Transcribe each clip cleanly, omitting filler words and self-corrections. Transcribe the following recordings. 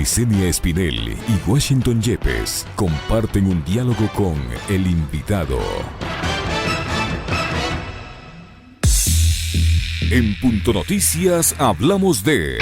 Licenia Espinel y Washington Yepes comparten un diálogo con el invitado. En Punto Noticias hablamos de...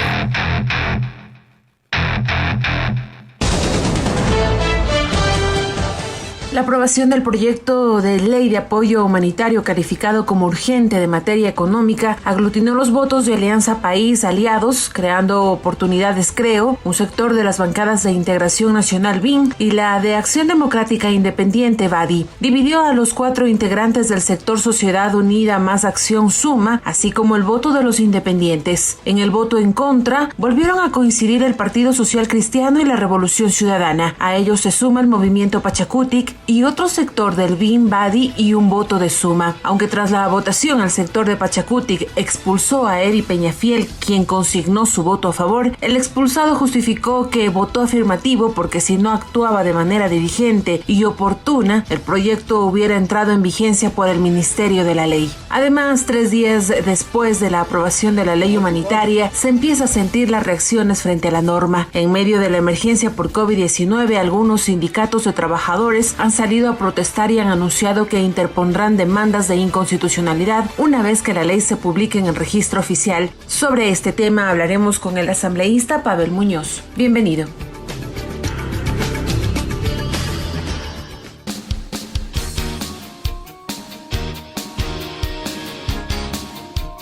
La aprobación del proyecto de ley de apoyo humanitario calificado como urgente de materia económica aglutinó los votos de Alianza País Aliados, creando oportunidades Creo, un sector de las bancadas de Integración Nacional BIN y la de Acción Democrática Independiente BADI. Dividió a los 4 integrantes del sector Sociedad Unida más Acción Suma, así como el voto de los independientes. En el voto en contra, volvieron a coincidir el Partido Social Cristiano y la Revolución Ciudadana. A ellos se suma el Movimiento Pachacutic y otro sector del BIN BADI y un voto de Suma. Aunque tras la votación el sector de Pachacutic expulsó a Eri Peñafiel, quien consignó su voto a favor, el expulsado justificó que votó afirmativo porque si no actuaba de manera diligente y oportuna, el proyecto hubiera entrado en vigencia por el Ministerio de la Ley. Además, 3 días después de la aprobación de la ley humanitaria, se empieza a sentir las reacciones frente a la norma. En medio de la emergencia por COVID-19, algunos sindicatos de trabajadores han salido a protestar y han anunciado que interpondrán demandas de inconstitucionalidad una vez que la ley se publique en el registro oficial. Sobre este tema hablaremos con el asambleísta Pavel Muñoz. Bienvenido.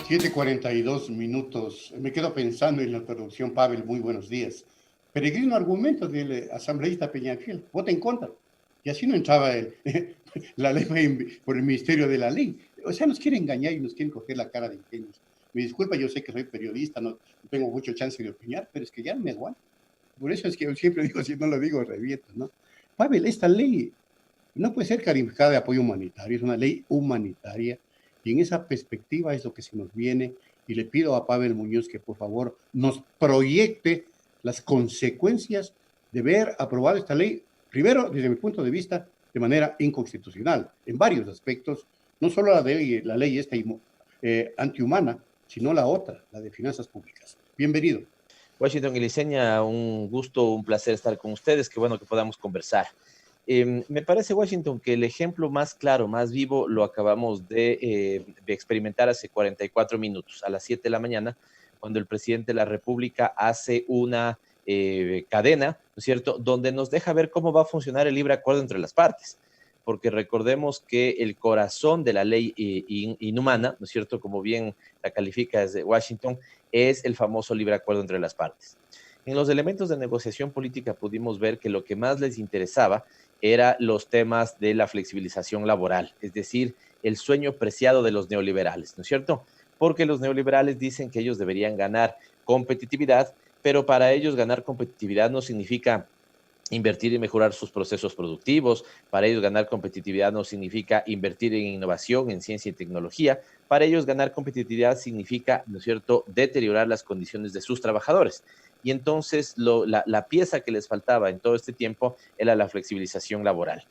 Siete 42 minutos. Me quedo pensando en la introducción, Pavel. Muy buenos días. Peregrino argumento del asambleísta Peñafiel. Vota en contra. Y así no entraba la ley por el Ministerio de la Ley. O sea, nos quieren engañar y nos quieren coger la cara de ingenios. Me disculpa, yo sé que soy periodista, no tengo mucho chance de opinar, pero es que ya no me aguanto. Por eso es que yo siempre digo, si no lo digo, reviento, ¿no? Pavel, esta ley no puede ser calificada de apoyo humanitario, es una ley humanitaria. Y en esa perspectiva es lo que se nos viene. Y le pido a Pavel Muñoz que por favor nos proyecte las consecuencias de haber aprobado esta ley. Primero, desde mi punto de vista, de manera inconstitucional, en varios aspectos, no solo la ley esta antihumana, sino la otra, la de finanzas públicas. Bienvenido. Washington y Licenia, un gusto, un placer estar con ustedes, qué bueno que podamos conversar. Me parece, Washington, que el ejemplo más claro, más vivo, lo acabamos de experimentar hace 44 minutos, a las 7 de la mañana, cuando el presidente de la República hace una cadena, ¿no es cierto?, donde nos deja ver cómo va a funcionar el libre acuerdo entre las partes, porque recordemos que el corazón de la ley inhumana, ¿no es cierto?, como bien la califica desde Washington, es el famoso libre acuerdo entre las partes. En los elementos de negociación política pudimos ver que lo que más les interesaba era los temas de la flexibilización laboral, es decir, el sueño preciado de los neoliberales, ¿no es cierto?, porque los neoliberales dicen que ellos deberían ganar competitividad, pero para ellos ganar competitividad no significa invertir y mejorar sus procesos productivos. Para ellos ganar competitividad no significa invertir en innovación, en ciencia y tecnología. Para ellos ganar competitividad significa, ¿no es cierto?, deteriorar las condiciones de sus trabajadores. Y entonces la pieza que les faltaba en todo este tiempo era la flexibilización laboral.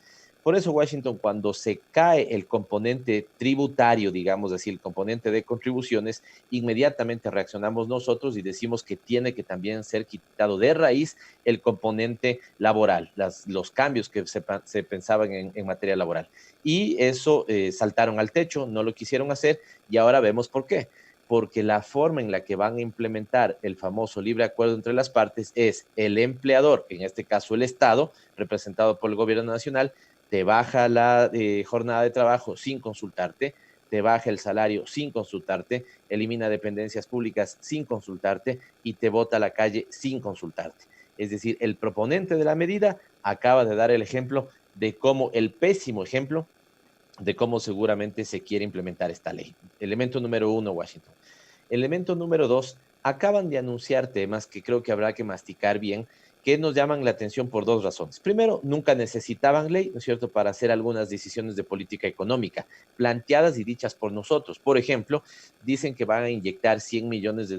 Por eso, Washington, cuando se cae el componente tributario, digamos así, el componente de contribuciones, inmediatamente reaccionamos nosotros y decimos que tiene que también ser quitado de raíz el componente laboral, los cambios que se pensaban en materia laboral. Y eso saltaron al techo, no lo quisieron hacer y ahora vemos por qué. Porque la forma en la que van a implementar el famoso libre acuerdo entre las partes es el empleador, en este caso el Estado, representado por el gobierno nacional, te baja la jornada de trabajo sin consultarte, te baja el salario sin consultarte, elimina dependencias públicas sin consultarte y te bota a la calle sin consultarte. Es decir, el proponente de la medida acaba de dar el ejemplo de cómo, el pésimo ejemplo de cómo seguramente se quiere implementar esta ley. Elemento número 1, Washington. Elemento número 2, acaban de anunciar temas que creo que habrá que masticar bien, que nos llaman la atención por 2 razones. Primero, nunca necesitaban ley, ¿no es cierto?, para hacer algunas decisiones de política económica, planteadas y dichas por nosotros. Por ejemplo, dicen que van a inyectar 1.000 millones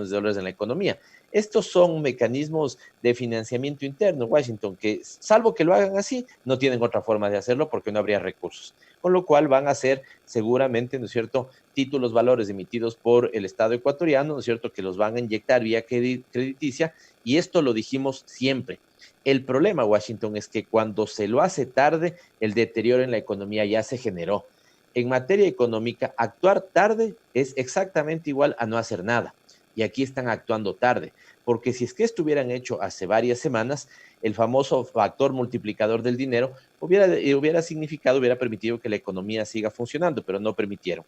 de dólares en la economía. Estos son mecanismos de financiamiento interno, Washington, que salvo que lo hagan así, no tienen otra forma de hacerlo porque no habría recursos. Con lo cual van a ser seguramente, ¿no es cierto?, títulos valores emitidos por el Estado ecuatoriano, ¿no es cierto?, que los van a inyectar vía crediticia Y esto lo dijimos siempre. El problema, Washington, es que cuando se lo hace tarde, el deterioro en la economía ya se generó. En materia económica, actuar tarde es exactamente igual a no hacer nada. Y aquí están actuando tarde, porque si es que estuvieran hecho hace varias semanas, el famoso factor multiplicador del dinero hubiera significado, hubiera permitido que la economía siga funcionando, pero no permitieron.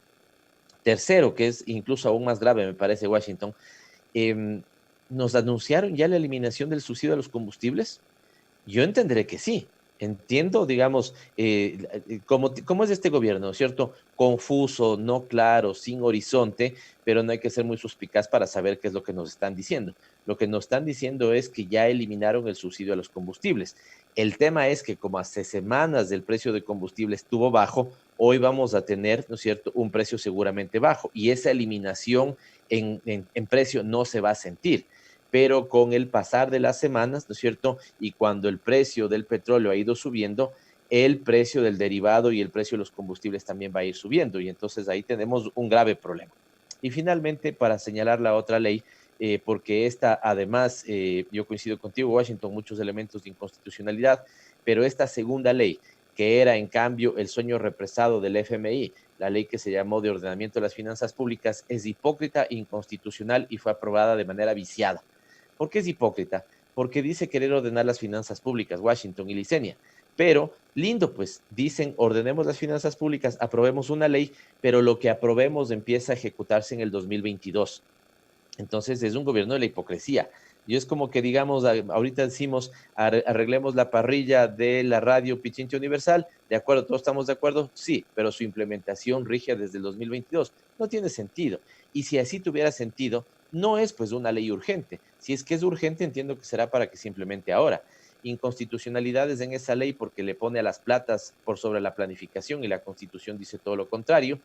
Tercero, que es incluso aún más grave, me parece, Washington, eh, ¿nos anunciaron ya la eliminación del subsidio a los combustibles? Yo entenderé que sí. Entiendo, digamos, cómo es este gobierno, ¿cierto? Confuso, no claro, sin horizonte, pero no hay que ser muy suspicaz para saber qué es lo que nos están diciendo. Lo que nos están diciendo es que ya eliminaron el subsidio a los combustibles. El tema es que como hace semanas el precio de combustible estuvo bajo, hoy vamos a tener, ¿no es cierto?, un precio seguramente bajo y esa eliminación en precio no se va a sentir, pero con el pasar de las semanas, ¿no es cierto? Y cuando el precio del petróleo ha ido subiendo, el precio del derivado y el precio de los combustibles también va a ir subiendo y entonces ahí tenemos un grave problema. Y finalmente, para señalar la otra ley, porque esta además, yo coincido contigo, Washington, muchos elementos de inconstitucionalidad, pero esta segunda ley, que era en cambio el sueño represado del FMI, la ley que se llamó de ordenamiento de las finanzas públicas, es hipócrita, inconstitucional y fue aprobada de manera viciada. ¿Por qué es hipócrita? Porque dice querer ordenar las finanzas públicas, Washington y Licenia. Pero, lindo, pues, dicen, ordenemos las finanzas públicas, aprobemos una ley, pero lo que aprobemos empieza a ejecutarse en el 2022. Entonces, es un gobierno de la hipocresía. Y es como que, digamos, ahorita decimos, arreglemos la parrilla de la radio Pichincha Universal. ¿De acuerdo? ¿Todos estamos de acuerdo? Sí, pero su implementación rige desde el 2022. No tiene sentido. Y si así tuviera sentido, no es pues una ley urgente. Si es que es urgente, entiendo que será para que se implemente ahora. Inconstitucionalidades en esa ley porque le pone a las platas por sobre la planificación y la Constitución dice todo lo contrario.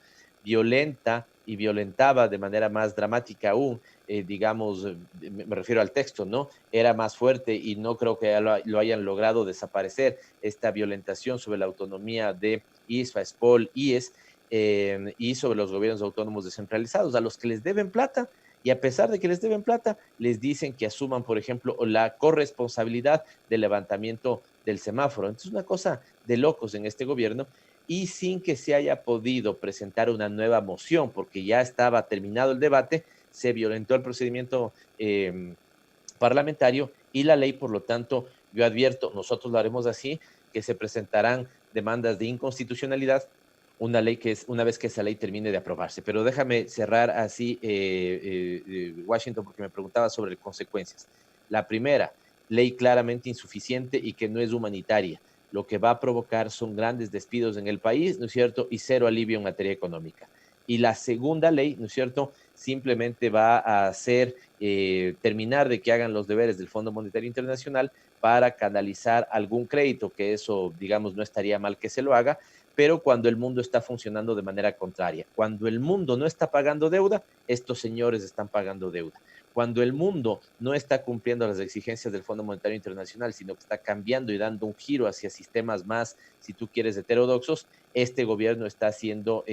Violenta y violentaba de manera más dramática aún, digamos, me refiero al texto, ¿no? Era más fuerte y no creo que lo hayan logrado desaparecer esta violentación sobre la autonomía de ISFA, SPOL, IES, y sobre los gobiernos autónomos descentralizados, a los que les deben plata, y a pesar de que les deben plata, les dicen que asuman, por ejemplo, la corresponsabilidad del levantamiento del semáforo. Entonces, una cosa de locos en este gobierno, y sin que se haya podido presentar una nueva moción, porque ya estaba terminado el debate, se violentó el procedimiento parlamentario y la ley, por lo tanto, yo advierto, nosotros lo haremos así, que se presentarán demandas de inconstitucionalidad, una ley que es una vez que esa ley termine de aprobarse. Pero déjame cerrar así, Washington, porque me preguntaba sobre consecuencias. La primera, ley claramente insuficiente y que no es humanitaria. Lo que va a provocar son grandes despidos en el país, ¿no es cierto? Y cero alivio en materia económica. Y la segunda ley, ¿no es cierto?, simplemente va a hacer terminar de que hagan los deberes del Fondo Monetario Internacional para canalizar algún crédito, que eso, digamos, no estaría mal que se lo haga, pero cuando el mundo está funcionando de manera contraria. Cuando el mundo no está pagando deuda, estos señores están pagando deuda. Cuando el mundo no está cumpliendo las exigencias del Fondo Monetario Internacional, sino que está cambiando y dando un giro hacia sistemas más, si tú quieres, heterodoxos, este gobierno está haciendo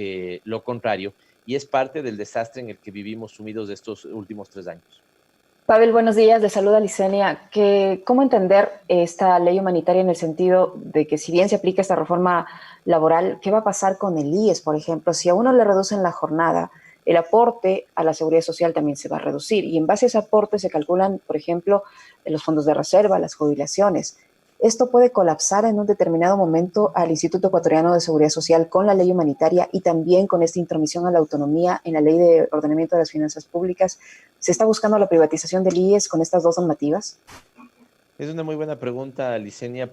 lo contrario y es parte del desastre en el que vivimos sumidos estos últimos 3 años. Pavel, buenos días. Le saluda Licenia. ¿Cómo entender esta ley humanitaria en el sentido de que si bien se aplica esta reforma laboral, qué va a pasar con el IES, por ejemplo? Si a uno le reducen la jornada, el aporte a la seguridad social también se va a reducir y en base a ese aporte se calculan, por ejemplo, los fondos de reserva, las jubilaciones. Esto puede colapsar en un determinado momento al Instituto Ecuatoriano de Seguridad Social con la ley humanitaria y también con esta intromisión a la autonomía en la ley de ordenamiento de las finanzas públicas. ¿Se está buscando la privatización del IES con estas dos normativas? Es una muy buena pregunta, Licenia,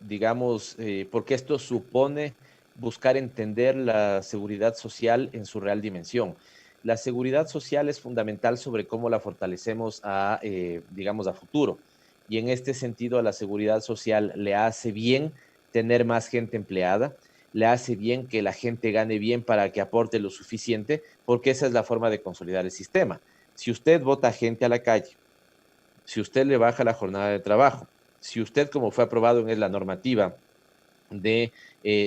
digamos, porque esto supone buscar entender la seguridad social en su real dimensión. La seguridad social es fundamental sobre cómo la fortalecemos digamos, a futuro. Y en este sentido a la seguridad social le hace bien tener más gente empleada, le hace bien que la gente gane bien para que aporte lo suficiente, porque esa es la forma de consolidar el sistema. Si usted bota gente a la calle, si usted le baja la jornada de trabajo, si usted, como fue aprobado en la normativa de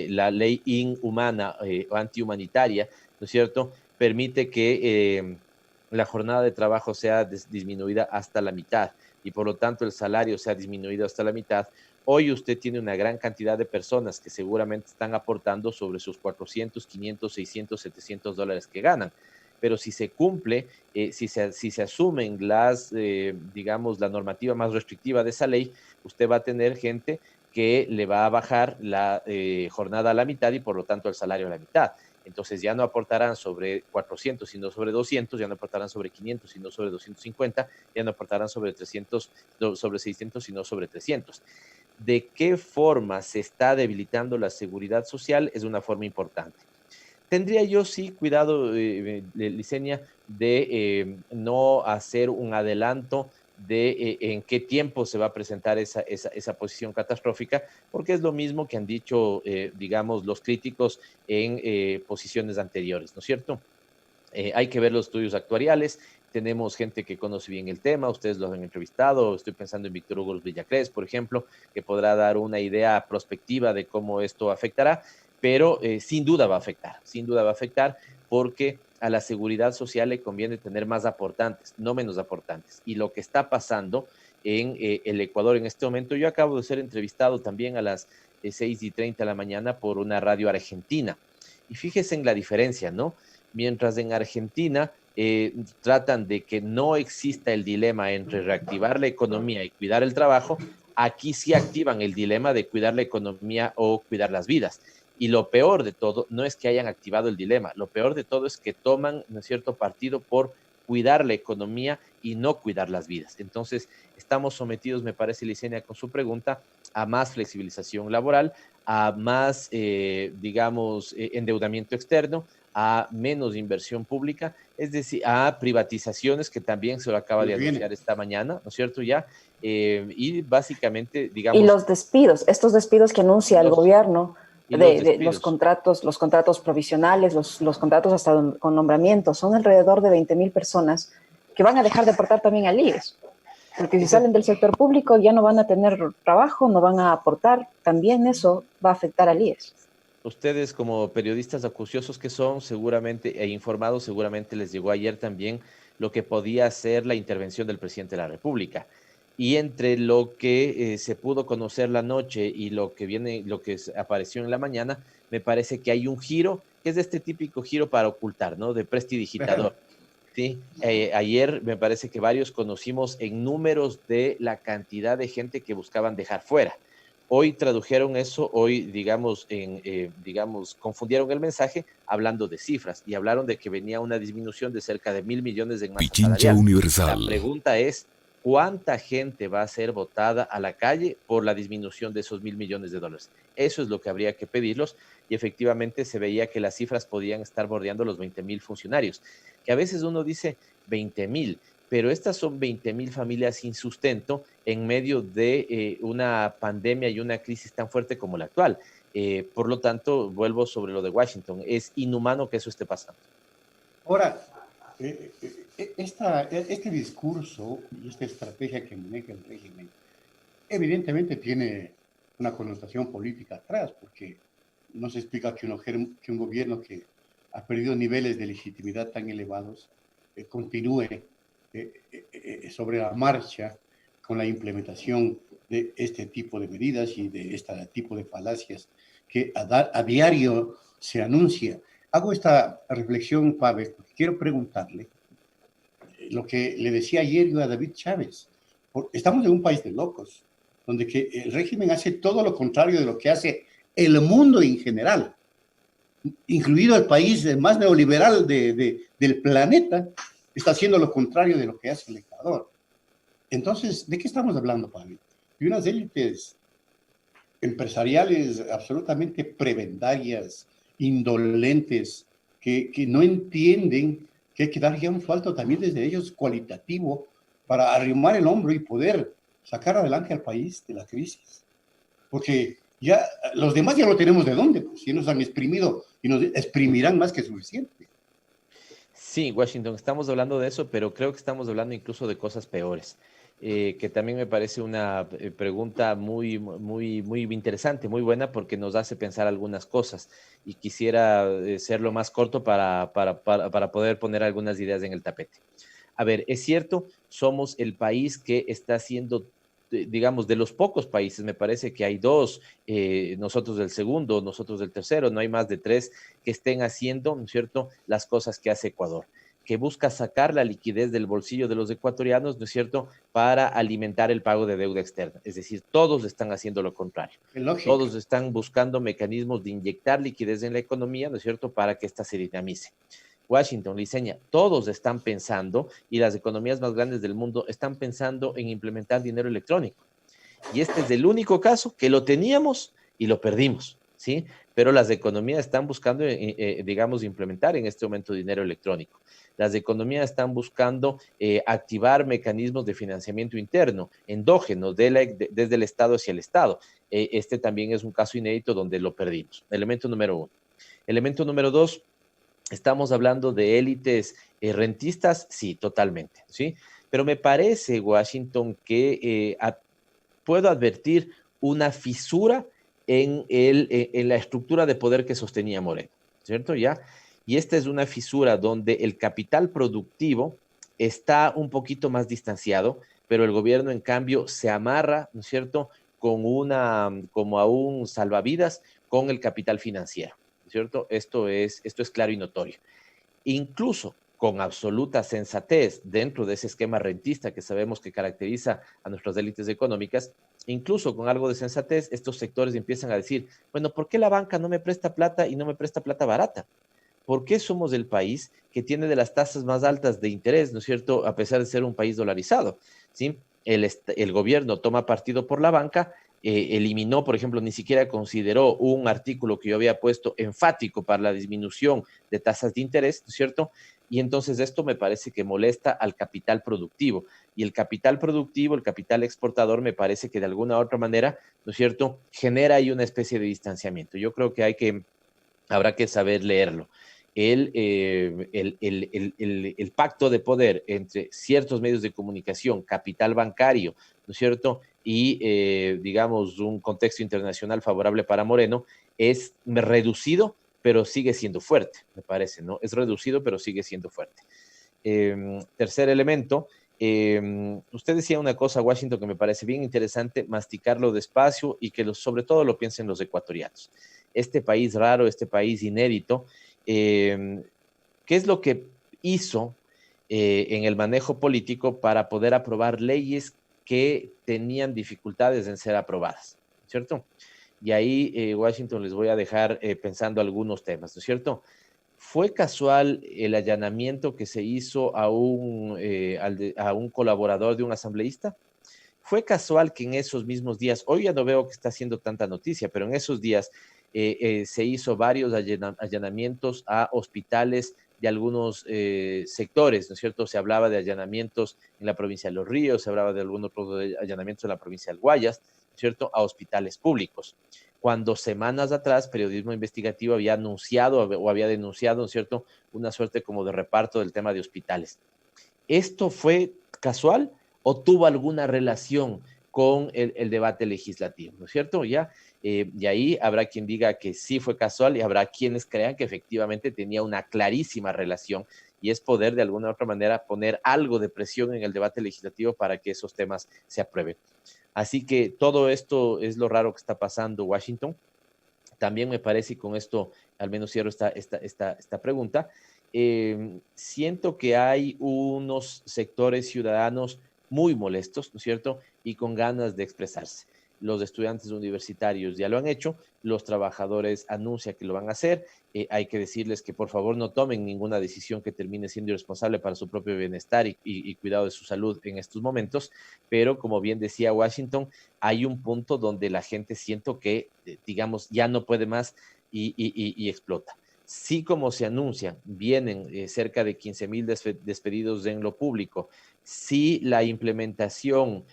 la ley inhumana o antihumanitaria, ¿no es cierto?, permite que la jornada de trabajo sea disminuida hasta la mitad y por lo tanto el salario sea disminuido hasta la mitad, hoy usted tiene una gran cantidad de personas que seguramente están aportando sobre sus 400, 500, 600, 700 dólares que ganan. Pero si se cumple, si se asumen digamos, la normativa más restrictiva de esa ley, usted va a tener gente que le va a bajar la jornada a la mitad y por lo tanto el salario a la mitad. Entonces ya no aportarán sobre 400, sino sobre 200, ya no aportarán sobre 500, sino sobre 250, ya no aportarán sobre 300, sobre 600, sino sobre 300. ¿De qué forma se está debilitando la seguridad social? Es una forma importante. Tendría yo sí cuidado, Licenia, de no hacer un adelanto de en qué tiempo se va a presentar esa posición catastrófica, porque es lo mismo que han dicho, digamos, los críticos en posiciones anteriores, ¿no es cierto? Hay que ver los estudios actuariales, tenemos gente que conoce bien el tema, ustedes los han entrevistado, estoy pensando en Víctor Hugo Villacrés, por ejemplo, que podrá dar una idea prospectiva de cómo esto afectará, pero sin duda va a afectar porque a la seguridad social le conviene tener más aportantes, no menos aportantes. Y lo que está pasando en el Ecuador en este momento, yo acabo de ser entrevistado también a las 6:30 de la mañana por una radio argentina. Y fíjese en la diferencia, ¿no? Mientras en Argentina tratan de que no exista el dilema entre reactivar la economía y cuidar el trabajo, aquí sí activan el dilema de cuidar la economía o cuidar las vidas. Y lo peor de todo no es que hayan activado el dilema, lo peor de todo es que toman, ¿no es cierto?, partido por cuidar la economía y no cuidar las vidas. Entonces, estamos sometidos, me parece, Licenia, con su pregunta, a más flexibilización laboral, a más, digamos, endeudamiento externo, a menos inversión pública, es decir, a privatizaciones, que también se lo acaba de anunciar esta mañana, ¿no es cierto? Ya, y básicamente, digamos... Y los despidos, estos despidos que anuncia el gobierno, de los contratos provisionales, los contratos hasta con nombramiento, son alrededor de 20.000 personas que van a dejar de aportar también al IES. Porque si salen del sector público ya no van a tener trabajo, no van a aportar, también eso va a afectar al IES. Ustedes como periodistas acuciosos que son seguramente e informados, seguramente les llegó ayer también lo que podía ser la intervención del presidente de la República. Y entre lo que se pudo conocer la noche y lo que apareció en la mañana, me parece que hay un giro, que es este típico giro para ocultar, ¿no? De prestidigitador. Sí, ayer me parece que varios conocimos en números de la cantidad de gente que buscaban dejar fuera. Hoy tradujeron eso, hoy, digamos, confundieron el mensaje hablando de cifras y hablaron de que venía una disminución de cerca de 1.000 millones en masa salarial. Universal. La pregunta es, ¿cuánta gente va a ser votada a la calle por la disminución de esos 1.000 millones de dólares? Eso es lo que habría que pedirlos y efectivamente se veía que las cifras podían estar bordeando los 20.000 funcionarios, que a veces uno dice 20.000, pero estas son 20.000 familias sin sustento en medio de una pandemia y una crisis tan fuerte como la actual. Por lo tanto, vuelvo sobre lo de Washington, es inhumano que eso esté pasando. Ahora, este discurso y esta estrategia que maneja el régimen evidentemente tiene una connotación política atrás, porque no se explica que un gobierno que ha perdido niveles de legitimidad tan elevados continúe sobre la marcha con la implementación de este tipo de medidas y de este tipo de falacias que a diario se anuncia. Hago esta reflexión, Pavel, porque quiero preguntarle lo que le decía ayer yo a David Chávez. Estamos en un país de locos, donde que el régimen hace todo lo contrario de lo que hace el mundo en general, incluido el país más neoliberal del planeta, está haciendo lo contrario de lo que hace el Ecuador. Entonces, ¿de qué estamos hablando, Pavel? De unas élites empresariales absolutamente prebendarias, indolentes, que no entienden que hay que dar ya un salto también desde ellos cualitativo para arrimar el hombro y poder sacar adelante al país de la crisis. Porque ya los demás ya no tenemos de dónde, pues, si nos han exprimido y nos exprimirán más que suficiente. Sí, Washington, estamos hablando de eso, pero creo que estamos hablando incluso de cosas peores, que también me parece una pregunta muy interesante, muy buena, porque nos hace pensar algunas cosas y quisiera ser lo más corto para poder poner algunas ideas en el tapete. A ver, es cierto, somos el país que está haciendo, digamos, de los pocos países, me parece que hay dos, nosotros del segundo, nosotros del tercero, no hay más de tres que estén haciendo, ¿no es cierto?, las cosas que hace Ecuador, que busca sacar la liquidez del bolsillo de los ecuatorianos, ¿no es cierto?, para alimentar el pago de deuda externa. Es decir, todos están haciendo lo contrario. Qué lógica. Todos están buscando mecanismos de inyectar liquidez en la economía, ¿no es cierto?, para que ésta se dinamice. Washington, Liceña, todos están pensando, y las economías más grandes del mundo están pensando en implementar dinero electrónico. Y este es el único caso que lo teníamos y lo perdimos, ¿sí? Pero las economías están buscando, digamos, implementar en este momento dinero electrónico. Las economías están buscando activar mecanismos de financiamiento interno, endógenos, desde el Estado hacia el Estado. Este también es un caso inédito donde lo perdimos. Elemento número uno. Elemento número dos, estamos hablando de élites rentistas, sí, totalmente, ¿sí? Pero me parece, Washington, que puedo advertir una fisura en la estructura de poder que sostenía Moreno, ¿cierto? ¿Ya? Y esta es una fisura donde el capital productivo está un poquito más distanciado, pero el gobierno, en cambio, se amarra, ¿no es cierto?, como a un salvavidas con el capital financiero, ¿no es cierto? Esto es claro y notorio. Incluso con absoluta sensatez dentro de ese esquema rentista que sabemos que caracteriza a nuestras élites económicas, incluso con algo de sensatez, estos sectores empiezan a decir, bueno, ¿por qué la banca no me presta plata y no me presta plata barata? ¿Por qué somos el país que tiene de las tasas más altas de interés, ¿no es cierto?, a pesar de ser un país dolarizado, ¿sí? El gobierno toma partido por la banca, eliminó, por ejemplo, ni siquiera consideró un artículo que yo había puesto enfático para la disminución de tasas de interés, ¿no es cierto? Y entonces esto me parece que molesta al capital productivo. Y el capital productivo, el capital exportador, me parece que de alguna u otra manera, ¿no es cierto?, genera ahí una especie de distanciamiento. Yo creo que habrá que saber leerlo. El pacto de poder entre ciertos medios de comunicación, capital bancario, ¿no es cierto?, y, digamos, un contexto internacional favorable para Moreno, es reducido, pero sigue siendo fuerte, me parece, ¿no? Es reducido, pero sigue siendo fuerte. Tercer elemento, usted decía una cosa, Washington, que me parece bien interesante, masticarlo despacio y que sobre todo lo piensen los ecuatorianos. Este país raro, este país inédito, ¿qué es lo que hizo en el manejo político para poder aprobar leyes que tenían dificultades en ser aprobadas? ¿Cierto? Y ahí, Washington, les voy a dejar pensando algunos temas, ¿no es cierto? ¿Fue casual el allanamiento que se hizo a un colaborador de un asambleísta? ¿Fue casual que en esos mismos días, hoy ya no veo que está haciendo tanta noticia, pero en esos días se hizo varios allanamientos a hospitales de algunos sectores, ¿no es cierto? Se hablaba de allanamientos en la provincia de Los Ríos, se hablaba de algunos allanamientos en la provincia del Guayas, ¿no es cierto?, a hospitales públicos. Cuando semanas atrás Periodismo Investigativo había anunciado o había denunciado, ¿no es cierto?, una suerte como de reparto del tema de hospitales. ¿Esto fue casual o tuvo alguna relación con el debate legislativo, ¿no es cierto? ¿Ya? Y ahí habrá quien diga que sí fue casual y habrá quienes crean que efectivamente tenía una clarísima relación y es poder de alguna u otra manera poner algo de presión en el debate legislativo para que esos temas se aprueben. Así que todo esto es lo raro que está pasando, Washington. También me parece, y con esto al menos cierro esta pregunta, siento que hay unos sectores ciudadanos muy molestos, ¿no es cierto?, y con ganas de expresarse. Los estudiantes universitarios ya lo han hecho, los trabajadores anuncian que lo van a hacer, hay que decirles que por favor no tomen ninguna decisión que termine siendo irresponsable para su propio bienestar y cuidado de su salud en estos momentos, pero como bien decía Washington, hay un punto donde la gente siento que, digamos, ya no puede más y explota. Sí, como se anuncian, vienen cerca de 15,000 despedidos en lo público. Sí, la implementación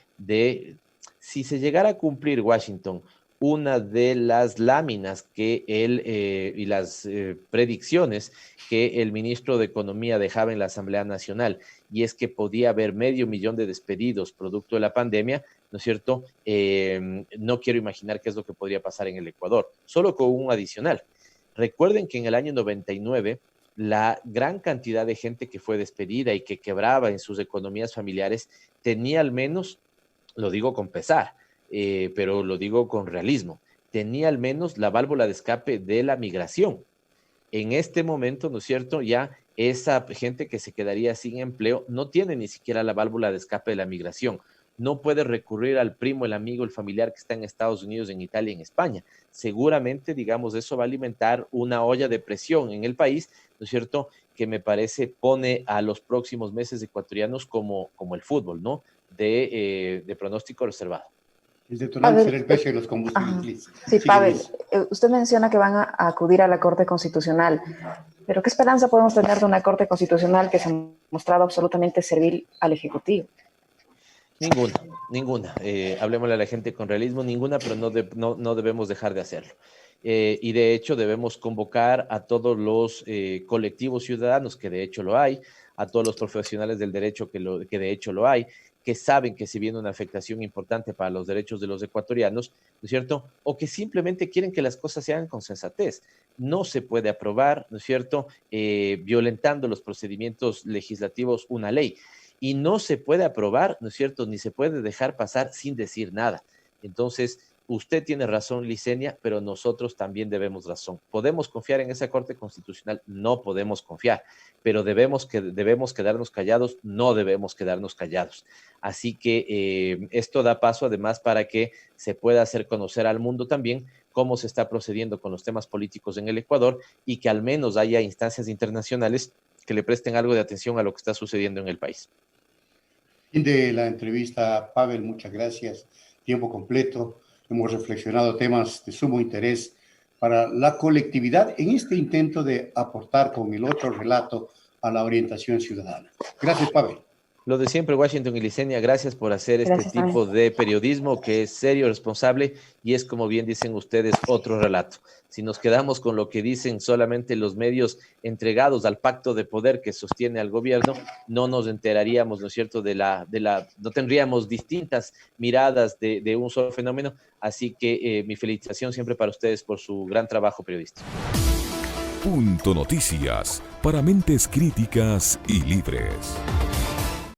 si se llegara a cumplir, Washington, una de las láminas que él y las predicciones que el ministro de Economía dejaba en la Asamblea Nacional, y es que podía haber 500.000 de despedidos producto de la pandemia, ¿no es cierto? No quiero imaginar qué es lo que podría pasar en el Ecuador, solo con un adicional. Recuerden que en el año 99, la gran cantidad de gente que fue despedida y que quebraba en sus economías familiares tenía al menos, lo digo con pesar, pero lo digo con realismo, tenía al menos la válvula de escape de la migración. En este momento, ¿no es cierto?, ya esa gente que se quedaría sin empleo no tiene ni siquiera la válvula de escape de la migración. No puede recurrir al primo, el amigo, el familiar que está en Estados Unidos, en Italia, en España. Seguramente, digamos, eso va a alimentar una olla de presión en el país, ¿no es cierto?, que me parece pone a los próximos meses ecuatorianos como el fútbol, ¿no?, de pronóstico reservado. El detonante será el precio de los combustibles. Sí, Pavel, usted menciona que van a acudir a la Corte Constitucional, pero ¿qué esperanza podemos tener de una Corte Constitucional que se ha mostrado absolutamente servil al Ejecutivo? Ninguna. Hablemosle a la gente con realismo, ninguna, pero no debemos dejar de hacerlo. Y de hecho debemos convocar a todos los colectivos ciudadanos, que de hecho lo hay, a todos los profesionales del derecho, que de hecho lo hay, que saben que se viene una afectación importante para los derechos de los ecuatorianos, ¿no es cierto? O que simplemente quieren que las cosas se hagan con sensatez. No se puede aprobar, ¿no es cierto?, violentando los procedimientos legislativos una ley. Y no se puede aprobar, ¿no es cierto?, ni se puede dejar pasar sin decir nada. Entonces, usted tiene razón, Licenia, pero nosotros también debemos razón. ¿Podemos confiar en esa Corte Constitucional? No podemos confiar, pero debemos quedarnos callados, no debemos quedarnos callados. Así que esto da paso además para que se pueda hacer conocer al mundo también cómo se está procediendo con los temas políticos en el Ecuador, y que al menos haya instancias internacionales que le presten algo de atención a lo que está sucediendo en el país. Fin de la entrevista, Pavel, muchas gracias. Tiempo completo. Hemos reflexionado temas de sumo interés para la colectividad en este intento de aportar con el otro relato a la orientación ciudadana. Gracias, Pavel. Lo de siempre, Washington y Licenia, gracias por hacer este tipo de periodismo que es serio, responsable, y es, como bien dicen ustedes, otro relato. Si nos quedamos con lo que dicen solamente los medios entregados al pacto de poder que sostiene al gobierno, no nos enteraríamos, ¿no es cierto?, no tendríamos distintas miradas de un solo fenómeno. Así que mi felicitación siempre para ustedes por su gran trabajo periodístico. Punto Noticias, para mentes críticas y libres.